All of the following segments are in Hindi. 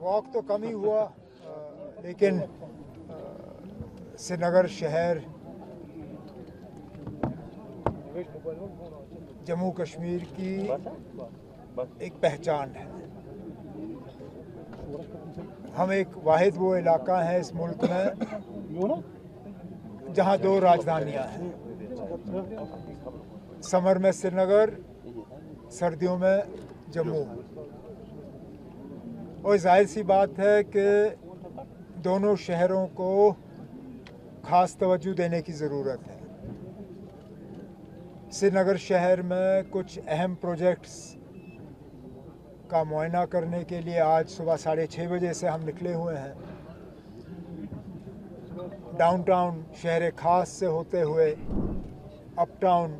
वॉक तो कम ही हुआ, लेकिन श्रीनगर शहर जम्मू कश्मीर की एक पहचान है। हम एक वाहिद वो इलाका है इस मुल्क में जहां दो राजधानियां हैं, समर में श्रीनगर, सर्दियों में जम्मू। और जाहिर सी बात है कि दोनों शहरों को ख़ास तवज्जो देने की ज़रूरत है। श्रीनगर शहर में कुछ अहम प्रोजेक्ट्स का मुआयना करने के लिए आज सुबह 6:30 बजे से हम निकले हुए हैं। डाउनटाउन शहर ख़ास से होते हुए अपटाउन,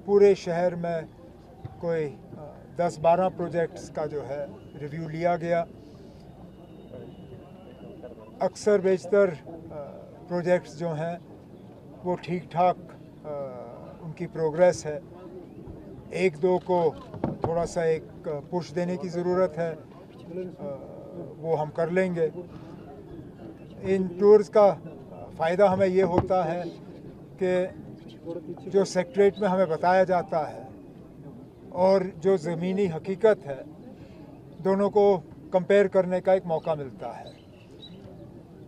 पूरे शहर में कोई 10-12 प्रोजेक्ट्स का जो है रिव्यू लिया गया। अक्सर बेशतर प्रोजेक्ट्स जो हैं वो ठीक ठाक उनकी प्रोग्रेस है। एक दो को थोड़ा सा एक पुश देने की ज़रूरत है, वो हम कर लेंगे। इन टूर्स का फ़ायदा हमें ये होता है कि जो सेक्रेटरीट में हमें बताया जाता है और जो ज़मीनी हकीकत है, दोनों को कंपेयर करने का एक मौका मिलता है।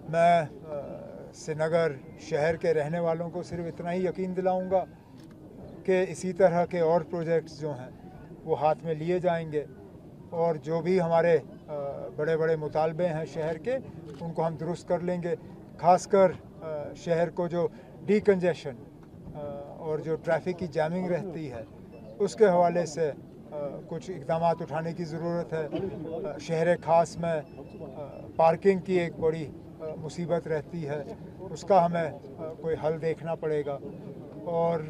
मैं श्रीनगर शहर के रहने वालों को सिर्फ इतना ही यकीन दिलाऊंगा कि इसी तरह के और प्रोजेक्ट्स जो हैं वो हाथ में लिए जाएंगे और जो भी हमारे बड़े बड़े मुतालबे हैं शहर के, उनको हम दुरुस्त कर लेंगे। खासकर शहर को जो डीकंजेशन और जो ट्रैफिक की जैमिंग रहती है उसके हवाले से कुछ इक़दाम उठाने की ज़रूरत है। शहर ख़ास में पार्किंग की एक बड़ी मुसीबत रहती है, उसका हमें कोई हल देखना पड़ेगा और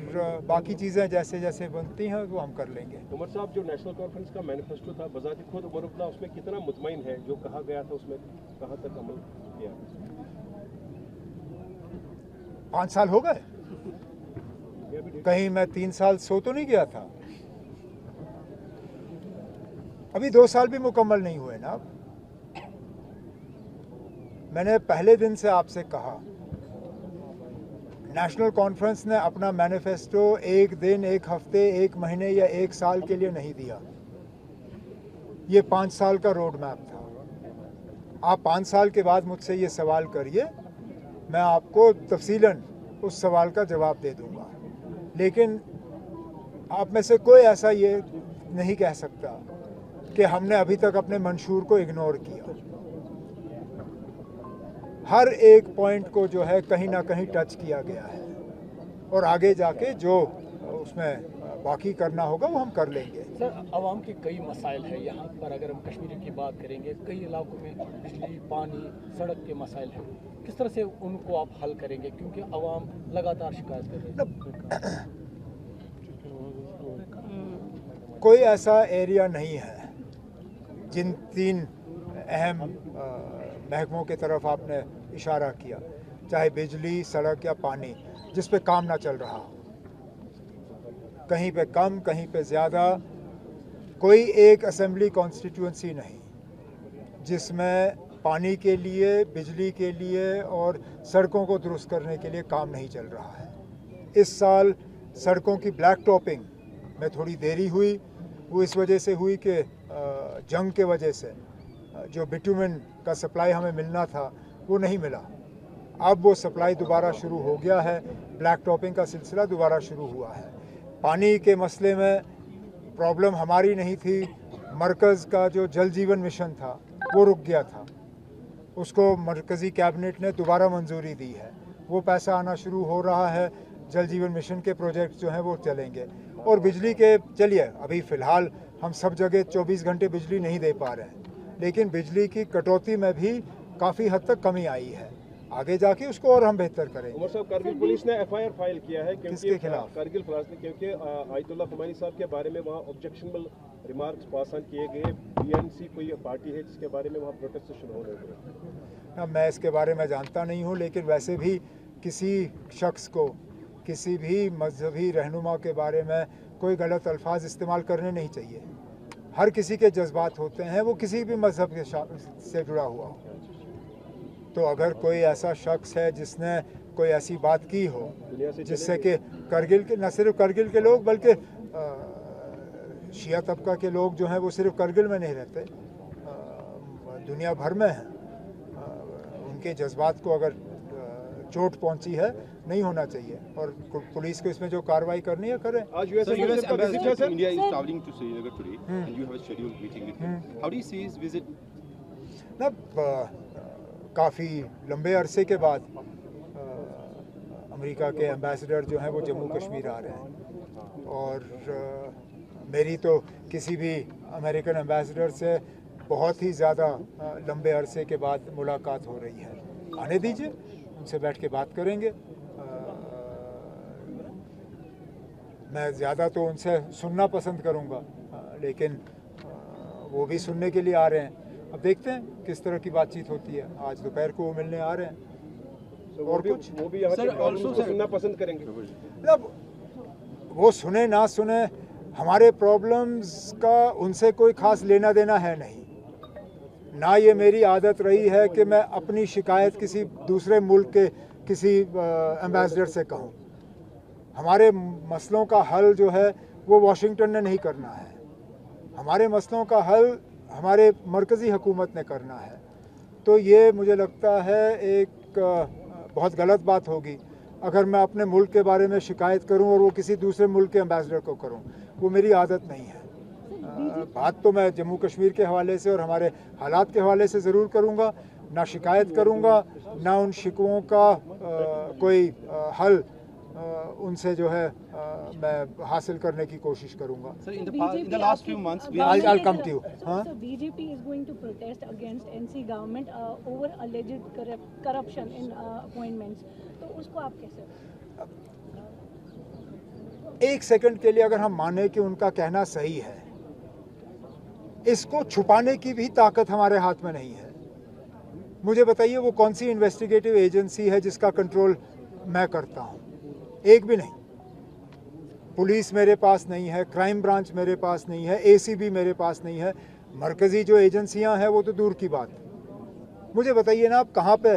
बाकी चीज़ें जैसे जैसे बनती हैं वो हम कर लेंगे। उमर साहब, जो नेशनल कॉन्फ्रेंस का मैनिफेस्टो था, बज़ात खुद उमर अब्दुल्ला उसमें कितना मुतमईन है? जो कहा गया था उसमें कहाँ तक अमल किया? 5 साल हो गए, कहीं मैं 3 साल सो तो नहीं गया था। अभी 2 साल भी मुकम्मल नहीं हुए ना। मैंने पहले दिन से आपसे कहा, नेशनल कॉन्फ्रेंस ने अपना मैनिफेस्टो एक दिन, एक हफ्ते, एक महीने या एक साल के लिए नहीं दिया। ये 5 साल का रोड मैप था। आप 5 साल के बाद मुझसे ये सवाल करिए, मैं आपको तफसीलन उस सवाल का जवाब दे दूंगा। लेकिन आप में से कोई ऐसा ये नहीं कह सकता कि हमने अभी तक अपने मंशूर को इग्नोर किया। हर एक पॉइंट को जो है कहीं ना कहीं टच किया गया है और आगे जाके जो उसमें बाकी करना होगा वो हम कर लेंगे। सर, आवाम के कई मसाइल है यहाँ पर। अगर हम कश्मीर की बात करेंगे, कई इलाकों में बिजली, पानी, सड़क के मसाइल हैं। किस तरह से उनको आप हल करेंगे, क्योंकि आवाम लगातार शिकायत कर रही है? कोई ऐसा एरिया नहीं है जिन 3 अहम महकमों की तरफ आपने इशारा किया, चाहे बिजली, सड़क या पानी, जिस पे काम ना चल रहा हो। कहीं पे कम, कहीं पे ज़्यादा। कोई एक असेंबली कॉन्स्टिट्यूंसी नहीं जिसमें पानी के लिए, बिजली के लिए और सड़कों को दुरुस्त करने के लिए काम नहीं चल रहा है। इस साल सड़कों की ब्लैक टॉपिंग में थोड़ी देरी हुई। वो इस वजह से हुई कि जंग के वजह से जो बिटुमेन का सप्लाई हमें मिलना था वो नहीं मिला। अब वो सप्लाई दोबारा शुरू हो गया है, ब्लैक टॉपिंग का सिलसिला दोबारा शुरू हुआ है। पानी के मसले में प्रॉब्लम हमारी नहीं थी, मरकज़ का जो जल जीवन मिशन था वो रुक गया था, उसको मरकज़ी कैबिनेट ने दोबारा मंजूरी दी है। वो पैसा आना शुरू हो रहा है, जल जीवन मिशन के प्रोजेक्ट जो हैं वो चलेंगे। और बिजली के, चलिए अभी फ़िलहाल हम सब जगह 24 घंटे बिजली नहीं दे पा रहे हैं, लेकिन बिजली की कटौती में भी काफ़ी हद तक कमी आई है। आगे जाके उसको और हम बेहतर करेंगे। उमर साहब, कारगिल पुलिस ने FIR फाइल किया है किसके खिलाफ? कारगिल पुलिस ने, क्योंकि आयतुल्लाह खुमैनी साहब के बारे में वहाँ ऑब्जेक्शनबल रिमार्क्स पास ऑन किए गए। BNC कोई पार्टी है जिसके बारे में वहाँ प्रोटेस्टेशन हो रहे हैं? मैं इसके बारे में जानता नहीं हूँ, लेकिन वैसे भी किसी शख्स को, किसी भी मजहबी रहनुमा के बारे में कोई गलत अल्फाज इस्तेमाल करने नहीं चाहिए। हर किसी के जज्बात होते हैं, वो किसी भी मज़हब के से जुड़ा हुआ हो। तो अगर कोई ऐसा शख्स है जिसने कोई ऐसी बात की हो जिससे कि करगिल के, न सिर्फ करगिल के लोग बल्कि शिया तबका के लोग जो हैं वो सिर्फ करगिल में नहीं रहते, दुनिया भर में हैं, उनके जज्बात को अगर चोट पहुंची है, नहीं होना चाहिए और पुलिस को इसमें जो कार्रवाई करनी है करें। आज US ambassador to India is traveling to Srinagar today, and you have a scheduled meeting with him. How do you see his visit? ना काफ़ी लंबे अरसे के बाद अमेरिका के एम्बेसडर जो हैं वो जम्मू कश्मीर आ रहे हैं और मेरी तो किसी भी अमेरिकन एम्बेसडर से बहुत ही ज़्यादा लंबे अरसे के बाद मुलाकात हो रही है। आने दीजिए, उनसे बैठ के बात करेंगे। मैं ज़्यादा तो उनसे सुनना पसंद करूंगा, लेकिन वो भी सुनने के लिए आ रहे हैं। अब देखते हैं किस तरह की बातचीत होती है। आज दोपहर को वो मिलने आ रहे हैं। और कुछ वो भी यहाँ के प्रॉब्लम्स को सुनना पसंद करेंगे। मतलब वो सुने ना सुने, हमारे प्रॉब्लम्स का उनसे कोई खास लेना देना है नहीं। ना ये मेरी आदत रही है कि मैं अपनी शिकायत किसी दूसरे मुल्क के किसी एम्बेसडर से कहूँ। हमारे मसलों का हल जो है वो वॉशिंगटन ने नहीं करना है। हमारे मसलों का हल हमारे मरकज़ी हुकूमत ने करना है। तो ये मुझे लगता है एक बहुत गलत बात होगी अगर मैं अपने मुल्क के बारे में शिकायत करूं और वो किसी दूसरे मुल्क के एम्बेसडर को करूं। वो मेरी आदत नहीं है। बात तो मैं जम्मू कश्मीर के हवाले से और हमारे हालात के हवाले से ज़रूर करूंगा, ना शिकायत करूंगा, ना उन शिकवों का कोई हल उनसे जो है मैं हासिल करने की कोशिश करूंगा। Sir, in the last few months, I'll come to you. हाँ? So BJP is going to protest against NC government over alleged corruption in appointments. तो उसको आप कैसे? एक सेकंड के लिए अगर हम माने कि उनका कहना सही है, इसको छुपाने की भी ताकत हमारे हाथ में नहीं है। मुझे बताइए वो कौन सी इन्वेस्टिगेटिव एजेंसी है जिसका कंट्रोल मैं करता हूँ? एक भी नहीं। पुलिस मेरे पास नहीं है, क्राइम ब्रांच मेरे पास नहीं है, ACB मेरे पास नहीं है, मरकज़ी जो एजेंसियां हैं वो तो दूर की बात। मुझे बताइए ना, आप कहाँ पे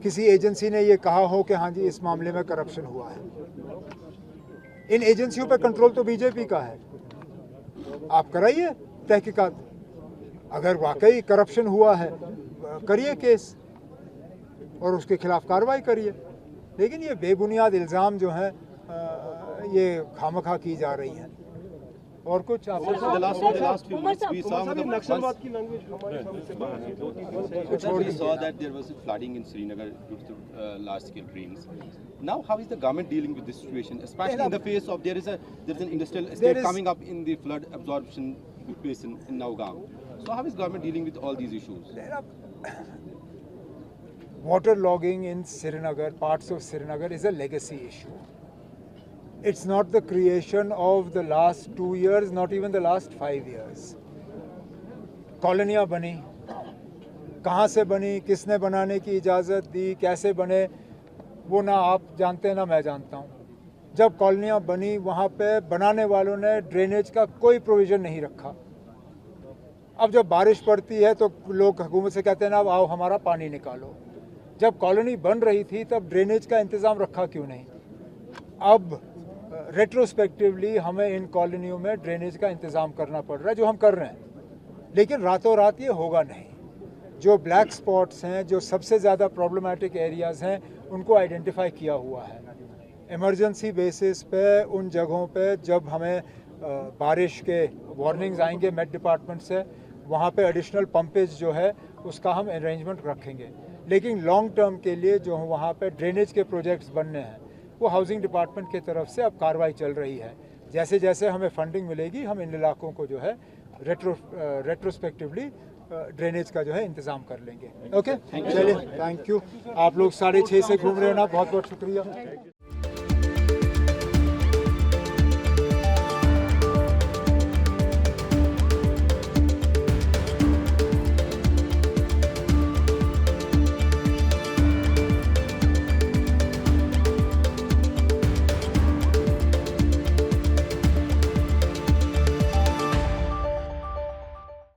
किसी एजेंसी ने ये कहा हो कि हाँ जी इस मामले में करप्शन हुआ है? इन एजेंसियों पे कंट्रोल तो बीजेपी का है। आप कराइए तहकीकात, अगर वाकई करप्शन हुआ है करिए केस और उसके खिलाफ कार्रवाई करिए। लेकिन ये बेबुनियाद इल्ज़ाम जो हैं ये खामखा की जा रही हैं। और कुछ आप last few months we saw नक्सलवाद की लैंग्वेज हमारे समझ से बाहर है। 2-3 Sir, we saw that there was flooding in Srinagar due to large-scale rains. Now, how is the government dealing with this situation, especially in the face of there is an industrial estate coming up in the flood absorption basin in Nowgaon? So, how is government dealing with all these issues? Water logging in Srinagar, parts of Srinagar, is a legacy issue. It's not the creation of the last 2 years, not even the last 5 years. कॉलोनियाँ बनी, कहाँ से बनी, किसने बनाने की इजाज़त दी, कैसे बने, वो ना आप जानते ना मैं जानता हूँ। जब कॉलोनियाँ बनी वहाँ पे बनाने वालों ने ड्रेनेज का कोई प्रोविज़न नहीं रखा। अब जब बारिश पड़ती है तो लोग हुकूमत से कहते हैं ना अब आओ हमारा पानी निकालो। जब कॉलोनी बन रही थी तब ड्रेनेज का इंतज़ाम रखा क्यों नहीं? अब रेट्रोस्पेक्टिवली हमें इन कॉलोनियों में ड्रेनेज का इंतज़ाम करना पड़ रहा है, जो हम कर रहे हैं। लेकिन रातों रात ये होगा नहीं। जो ब्लैक स्पॉट्स हैं, जो सबसे ज़्यादा प्रॉब्लमेटिक एरियाज़ हैं, उनको आइडेंटिफाई किया हुआ है। इमरजेंसी बेसिस पे उन जगहों पे जब हमें बारिश के वार्निंग्स आएंगे मेट डिपार्टमेंट से, वहाँ पे एडिशनल पंपेज जो है उसका हम अरेंजमेंट रखेंगे। लेकिन लॉन्ग टर्म के लिए जो वहाँ पे ड्रेनेज के प्रोजेक्ट्स बनने हैं वो हाउसिंग डिपार्टमेंट की तरफ से अब कार्रवाई चल रही है। जैसे जैसे हमें फंडिंग मिलेगी हम इन इलाकों को जो है रेट्रोस्पेक्टिवली ड्रेनेज का जो है इंतज़ाम कर लेंगे। ओके, चलिए, थैंक यू। आप लोग 6:30 से घूम रहे हो ना, बहुत बहुत शुक्रिया।